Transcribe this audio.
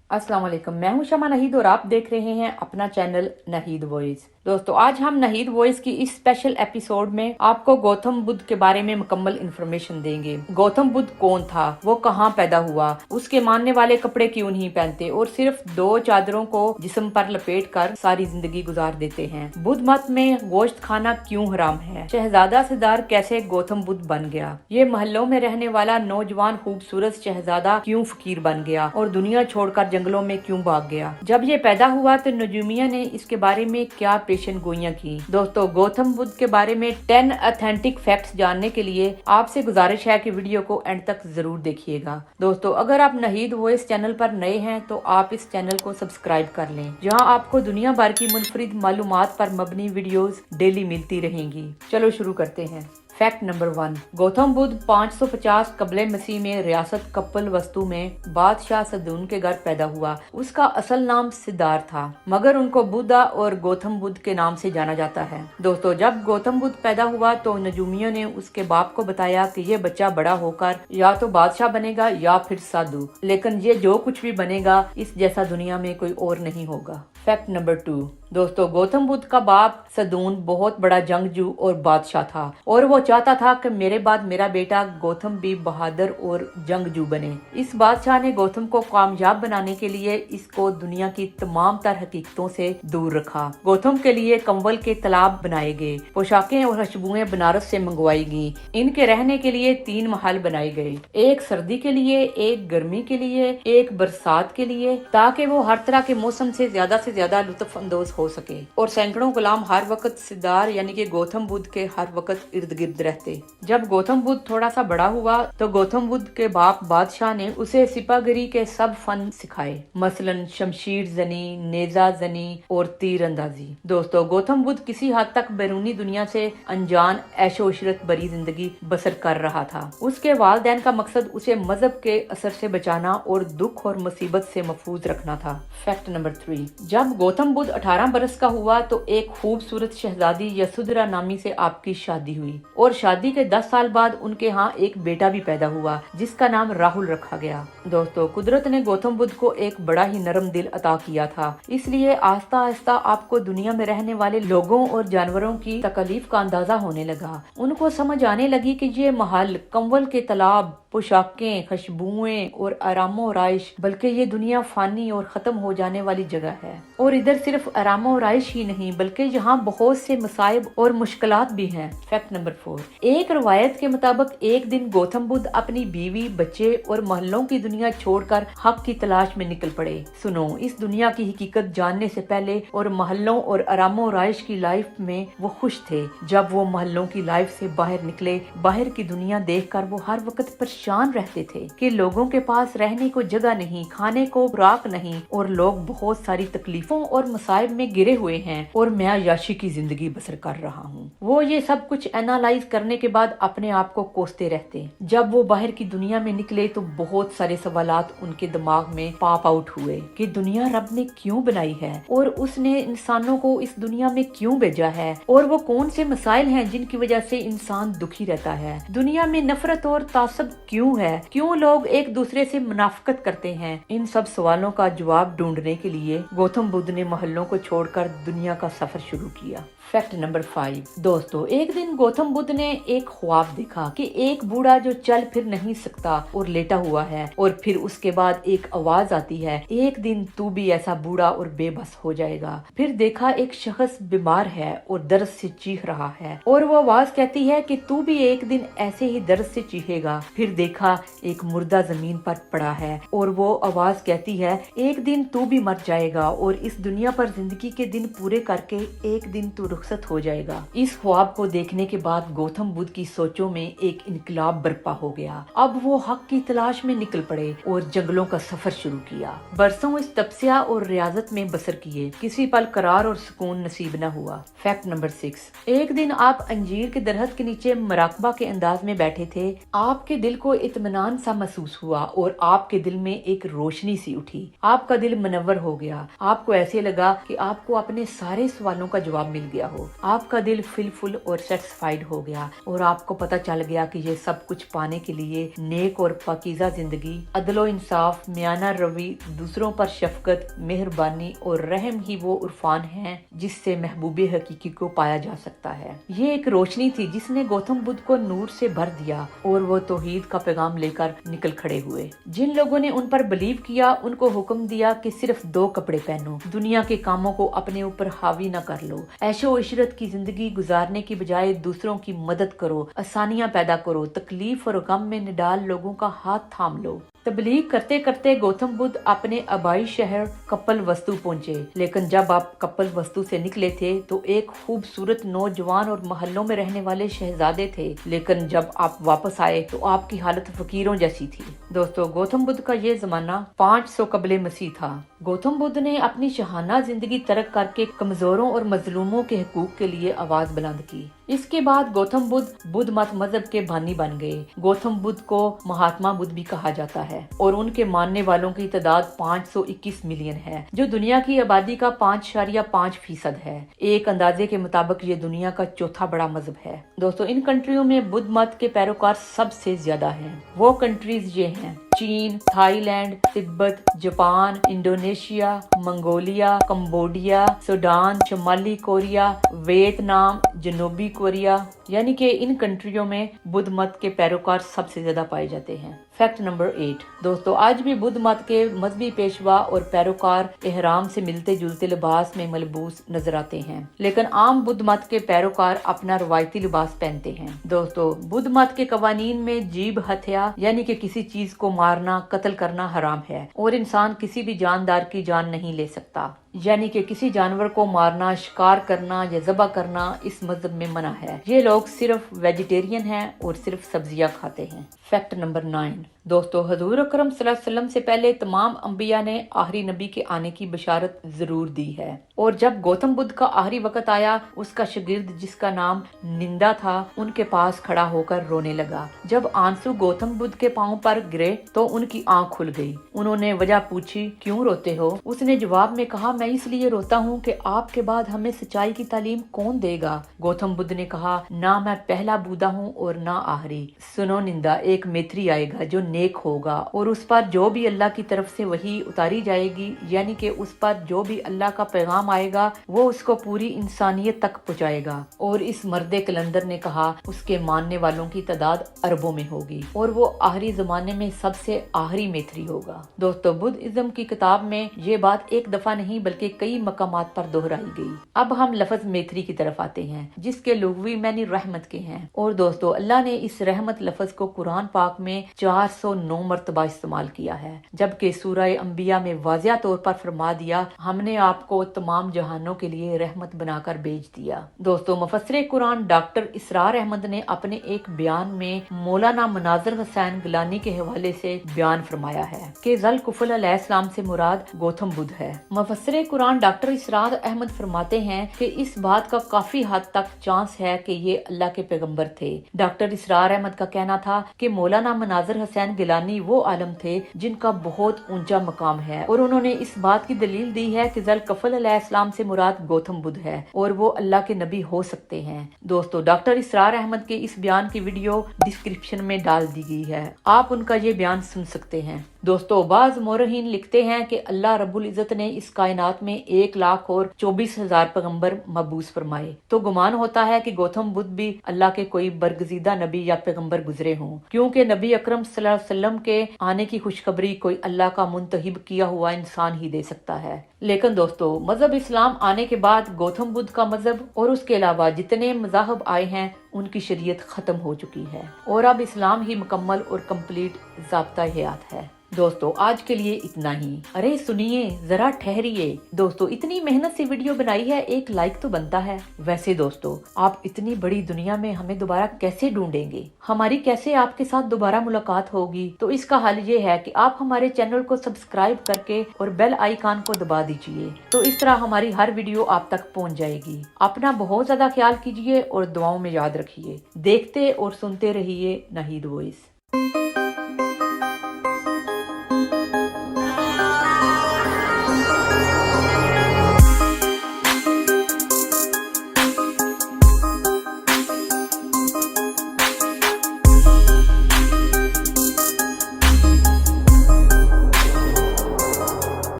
अस्सलाम वालेकुम। मैं हूं शमा नहीद और आप देख रहे हैं अपना चैनल नहीद वॉइस। दोस्तों, आज हम नहीद वॉइस की इस स्पेशल एपिसोड में आपको गौतम बुद्ध के बारे में मुकम्मल इन्फॉर्मेशन देंगे। गौतम बुद्ध कौन था, वो कहाँ पैदा हुआ, उसके मानने वाले कपड़े क्यों नहीं पहनते और सिर्फ 2 चादरों को जिस्म पर लपेट कर सारी जिंदगी गुजार देते हैं। बुद्ध मत में गोश्त खाना क्यों हराम है, शहजादा सिद्धार्थ कैसे गौतम बुद्ध बन गया, ये महलों में रहने वाला नौजवान खूबसूरत शहजादा क्यों फकीर बन गया और दुनिया छोड़कर जंगलों में क्यों भाग गया, जब ये पैदा हुआ तो नजूमिया ने इसके बारे में क्या पेशन गोइयां की। दोस्तों, गौतम बुद्ध के बारे में 10 ऑथेंटिक फैक्ट्स जानने के लिए आपसे गुजारिश है कि वीडियो को एंड तक जरूर देखिएगा। दोस्तों, अगर आप नहीद वॉइस चैनल पर नए हैं तो आप इस चैनल को सब्सक्राइब कर लें, जहां आपको दुनिया भर की मुनफरिद मालूमात पर मबनी वीडियोस डेली मिलती रहेंगी। चलो शुरू करते हैं। फैक्ट नंबर 1, गौतम बुद्ध 550 कबले मसीह में रियासत कप्पल वस्तु में बादशाह सदून के घर पैदा हुआ। उसका असल नाम सिद्धार्थ था, मगर उनको बुद्धा और गौतम बुद्ध के नाम से जाना जाता है। दोस्तों, जब गौतम बुद्ध पैदा हुआ तो नजूमियों ने उसके बाप को बताया कि ये बच्चा बड़ा होकर या तो बादशाह बनेगा या फिर साधु, लेकिन ये जो कुछ भी बनेगा इस जैसा दुनिया में कोई और नहीं होगा। फैक्ट नंबर 2, दोस्तों, गौतम बुद्ध का बाप सदून बहुत बड़ा जंगजू और बादशाह था और वो चाहता था कि मेरे बाद मेरा बेटा गौतम भी बहादुर और जंगजू बने। इस बादशाह ने गौतम को कामयाब बनाने के लिए इसको दुनिया की तमाम तर हकीकतों से दूर रखा। गौतम के लिए कंवल के तालाब बनाए गए, पोशाकें और खुशबुएं बनारस से मंगवाई गई। इनके रहने के लिए 3 महल बनाए गए, एक सर्दी के लिए, एक गर्मी के लिए, एक बरसात के लिए, ताकि वो हर तरह के मौसम से ज्यादा लुत्फ अंदोज हो सके। और सैकड़ों गुलाम हर वक्त सिद्धार्थ यानी कि गौतम बुद्ध के हर वक्त इर्द गिर्द रहते। जब गौतम बुद्ध थोड़ा सा बड़ा हुआ तो गौतम बुद्ध के बाप बादशाह ने उसे सिपागिरी के सब फन सिखाए, मसलन शमशीर जनी, नेजा जनी और तीर अंदाजी। दोस्तों, गौतम बुद्ध किसी हद तक बैरूनी दुनिया से अनजान ऐशो इशरत भरी जिंदगी बसर कर रहा था। उसके वालिदैन का मकसद उसे मजहब के असर से बचाना और दुख और मुसीबत से महफूज रखना था। फैक्ट नंबर 3, जब गौतम बुद्ध 18 बरस का हुआ तो एक खूबसूरत शहजादी यसुधरा नामी से आपकी शादी हुई और शादी के 10 साल बाद उनके यहाँ एक बेटा भी पैदा हुआ जिसका नाम राहुल रखा गया। दोस्तों, कुदरत ने गौतम बुद्ध को एक बड़ा ही नरम दिल अता किया था, इसलिए आहिस्ता आहिस्ता आपको दुनिया में रहने वाले लोगों और जानवरों की तकलीफ का अंदाजा होने लगा। उनको समझ आने लगी कि ये महल, कंवल के तालाब, पोशाकें, खुशबुएं और आरामो राइश, बल्कि ये दुनिया फानी और खत्म हो जाने वाली जगह है। और इधर सिर्फ आरामो राइश ही नहीं बल्कि यहाँ बहुत से मसाइब और मुश्किलात भी हैं। फैक्ट नंबर 4, एक रवायत के मुताबिक एक दिन गौतम बुद्ध अपनी बीवी, बच्चे और महलों की दुनिया छोड़कर हक की तलाश में निकल पड़े। सुनो, इस दुनिया की हकीकत जानने से पहले और महलों और आरामो राइश की लाइफ में वो खुश थे। जब वो महलों की लाइफ से बाहर निकले, बाहर की दुनिया देखकर वो हर वक्त परेशान रहते थे कि लोगों के पास रहने को जगह नहीं, खाने को खुराक नहीं और लोग बहुत सारी तकलीफों और मसाइब में गिरे हुए हैं और मैं अय्याशी की जिंदगी बसर कर रहा हूँ। वो ये सब कुछ एनालाइज करने के बाद अपने आप को कोसते रहते। जब वो बाहर की दुनिया में निकले तो बहुत सारे सवालात उनके दिमाग में पॉप आउट हुए कि दुनिया रब ने क्यों बनाई है और उसने इंसानों को इस दुनिया में क्यों भेजा है और वो कौन से मसाइल हैं जिनकी वजह से इंसान दुखी रहता है। दुनिया में नफरत और तासब क्यों है, क्यों लोग एक दूसरे से मुनाफकत करते हैं। इन सब सवालों का जवाब ढूंढने के लिए गौतम बुद्ध ने महलों को छोड़कर दुनिया का सफर शुरू किया। फैक्ट नंबर 5, दोस्तों, एक दिन गौतम बुद्ध ने एक ख्वाब देखा कि एक बूढ़ा जो चल फिर नहीं सकता और लेटा हुआ है और फिर उसके बाद एक आवाज आती है, एक दिन तू भी ऐसा बूढ़ा और बेबस हो जाएगा। फिर देखा एक शख्स बीमार है और दर्द से चीख रहा है और वो आवाज कहती है कि तू भी एक दिन ऐसे ही दर्द से चीखेगा। फिर देखा एक मुर्दा जमीन पर पड़ा है और वो आवाज कहती है एक दिन तू भी मर जाएगा और इस दुनिया पर जिंदगी के दिन पूरे करके एक दिन तू रुखसत हो जाएगा। इस ख्वाब को देखने के बाद गौतम बुद्ध की सोचों में एक इनकलाब बर्पा हो गया। अब वो हक की तलाश में निकल पड़े और जंगलों का सफर शुरू किया। बरसों इस तपस्या और रियाजत में बसर किए, किसी पल करार और सुकून नसीब न हुआ। फैक्ट नंबर 6, एक दिन आप अंजीर के दरख्त के नीचे मराकबा के अंदाज में बैठे थे। आपके दिल को इत्मीनान सा महसूस हुआ और आपके दिल में एक रोशनी सी उठी। आपका दिल मुनव्वर हो गया। आपको ऐसे लगा कि आपको अपने सारे सवालों का जवाब मिल गया गया हो। आपका दिल फिल और सेटिस्फाइड हो गया और आपको पता चल गया कि ये सब कुछ पाने के लिए नेक और पाकीज़ा जिंदगी, अदलो इंसाफ, मियाना रवि, दूसरों पर शफकत, मेहरबानी और रहम ही वो उर्फान हैं जिससे महबूबे हकीकी को पाया जा सकता है। ये एक रोशनी थी जिसने गौतम बुद्ध को नूर से भर दिया और वो तौहीद का पैगाम लेकर निकल खड़े हुए। जिन लोगों ने उन पर बिलीव किया उनको हुक्म दिया कि सिर्फ 2 कपड़े पहनो, दुनिया के कामों को अपने ऊपर हावी न कर लो, ऐशो इशरत की जिंदगी गुजारने की बजाय दूसरों की मदद करो, आसानियां पैदा करो, तकलीफ और गम में निडाल लोगों का हाथ थाम लो। तबलीग करते करते गौतम बुद्ध अपने आबाई शहर कपिल वस्तु पहुंचे, लेकिन जब आप कपिल वस्तु से निकले थे तो एक खूबसूरत नौजवान और महलों में रहने वाले शहजादे थे, लेकिन जब आप वापस आए तो आपकी हालत फकीरों जैसी थी। दोस्तों, गौतम बुद्ध का ये जमाना 500 कबले मसीह था। गौतम बुद्ध ने अपनी शहाना जिंदगी तर्क करके कमजोरों और मजलूमों के हकूक के लिए आवाज बुलंद की। इसके बाद गौतम बुद्ध बुद्ध मत मजहब के बानी बन गए। गौतम बुद्ध को महात्मा बुद्ध भी कहा जाता है और उनके मानने वालों की तादाद 521 मिलियन है, जो दुनिया की आबादी का 5.5% है। एक अंदाजे के मुताबिक ये दुनिया का चौथा बड़ा मजहब है। दोस्तों, इन कंट्रियों में बुद्ध मत के पैरोकार सबसे ज्यादा हैं। वो कंट्रीज ये हैं: चीन, थाईलैंड, तिब्बत, Japan, Indonesia, Mongolia, Cambodia, Sudan, शुमाली कोरिया, वियतनाम, जनूबी कोरिया, यानी कि इन कंट्रियों में बुद्ध मत के पैरोकार सबसे ज्यादा पाए जाते हैं। Fact number 8। दोस्तों, आज भी बुद्ध मत के मजहबी पेशवा और पैरोकार एहराम से मिलते जुलते लिबास में मलबूस नजर आते हैं, लेकिन आम बुद्ध मत के पैरोकार अपना रवायती लिबास पहनते हैं। दोस्तों, बुद्ध मत के कवानीन में जीब हत्या यानी कि किसी चीज को मारना, कत्ल करना हराम है और इंसान किसी भी जानदार की जान नहीं ले सकता, यानी कि किसी जानवर को मारना, शिकार करना या ज़बह करना इस मजहब में मना है। ये लोग सिर्फ वेजिटेरियन हैं और सिर्फ सब्जियां खाते हैं। Fact number 9। दोस्तों, हजूर अकरम सल्लल्लाहु अलैहि वसल्लम से पहले तमाम अंबिया ने आखिरी नबी के आने की बशारत जरूर दी है, और जब गौतम बुद्ध का आखिरी वक्त आया, उसका शागिर्द जिसका नाम निंदा था उनके पास खड़ा होकर रोने लगा। जब आंसू गौतम बुद्ध के पांव पर गिरे तो उनकी आंख खुल गई। उन्होंने वजह पूछी, क्यों रोते हो? उसने जवाब में कहा, मैं इसलिए रोता हूँ कि आपके बाद हमें सच्चाई की तालीम कौन देगा? गौतम बुद्ध ने कहा, ना मैं पहला बूढ़ा हूँ और ना आखिरी। सुनो निंदा, एक मेत्री आएगा जो नेक होगा और उस पर जो भी अल्लाह की तरफ से वही उतारी जाएगी, यानी कि उस पर जो भी अल्लाह का पैगाम आएगा वो उसको पूरी इंसानियत तक पहुँचाएगा। और इस मर्दे कलंदर ने कहा, उसके मानने वालों की तादाद अरबों में होगी और वो आखिरी जमाने में सबसे आखिरी मेत्री होगा। दोस्तों, बुद्धिज्म की किताब में ये बात एक दफा नहीं बल्कि कई मकामात पर दोहराई गई। अब हम लफ्ज मेत्री की तरफ आते हैं, जिसके लुग़वी मानी रहमत के हैं। और दोस्तों, अल्लाह ने इस रहमत लफ्ज को कुरान पाक में 409 मरतबा इस्तेमाल किया है, जबकि सूरह अंबिया में वाज़िया तौर पर फरमा दिया, हमने आपको तमाम जहानों के लिए रहमत बनाकर भेज दिया। दोस्तों, मुफस्सिर कुरान डॉक्टर इसरार अहमद ने अपने एक बयान में मौलाना मुनाज़िर हुसैन गिलानी के हवाले से बयान फरमाया है कि ज़ुल्कुफ़ल अलैहिस्सलाम से मुराद गौतम बुद्ध है। मुफस्सिर कुरान डॉक्टर इसरार अहमद फरमाते हैं कि इस बात का काफी हद तक चांस है कि ये अल्लाह के पैगंबर थे। डॉक्टर इसरार अहमद का कहना था कि मौलाना मुनाज़िर हुसैन गिलानी वो आलम थे जिनका बहुत ऊंचा मकाम है, और उन्होंने इस बात की दलील दी है कि ज़ुल्कुफ़ल अलैहिस्सलाम से मुराद गौतम बुद्ध है और वो अल्लाह के नबी हो सकते हैं। दोस्तों, डॉक्टर इसरार अहमद के इस बयान की वीडियो डिस्क्रिप्शन में डाल दी गई है, आप उनका ये बयान सुन सकते हैं। दोस्तों, बाज़ मोरहीन लिखते हैं कि अल्लाह रब्बुल इज़्ज़त ने इस कायनात में 1,24,000 पैगंबर मबूस फरमाए, तो गुमान होता है कि गौतम बुद्ध भी अल्लाह के कोई बरगजीदा नबी या पैगंबर गुजरे हों, क्योंकि नबी अकरम सल्लल्लाहु अलैहि वसल्लम के आने की खुशखबरी कोई अल्लाह का मुंतहिब किया हुआ इंसान ही दे सकता है। लेकिन दोस्तों, मजहब इस्लाम आने के बाद गौतम बुद्ध का मजहब और उसके अलावा जितने मज़ाहब आए हैं उनकी शरीयत खत्म हो चुकी है और अब इस्लाम ही मुकम्मल और कंप्लीट ज़ाब्ता हयात है। दोस्तों, आज के लिए इतना ही। अरे सुनिए, जरा ठहरिए। दोस्तों, इतनी मेहनत से वीडियो बनाई है, एक लाइक तो बनता है। वैसे दोस्तों, आप इतनी बड़ी दुनिया में हमें दोबारा कैसे ढूंढेंगे? हमारी कैसे आपके साथ दोबारा मुलाकात होगी? तो इसका हल ये है कि आप हमारे चैनल को सब्सक्राइब करके और बेल आइकन को दबा दीजिए, तो इस तरह हमारी हर वीडियो आप तक पहुंच जाएगी। अपना बहुत ज्यादा ख्याल कीजिए और दुआओं में याद रखिए। देखते और सुनते रहिए नाहिद वॉइस।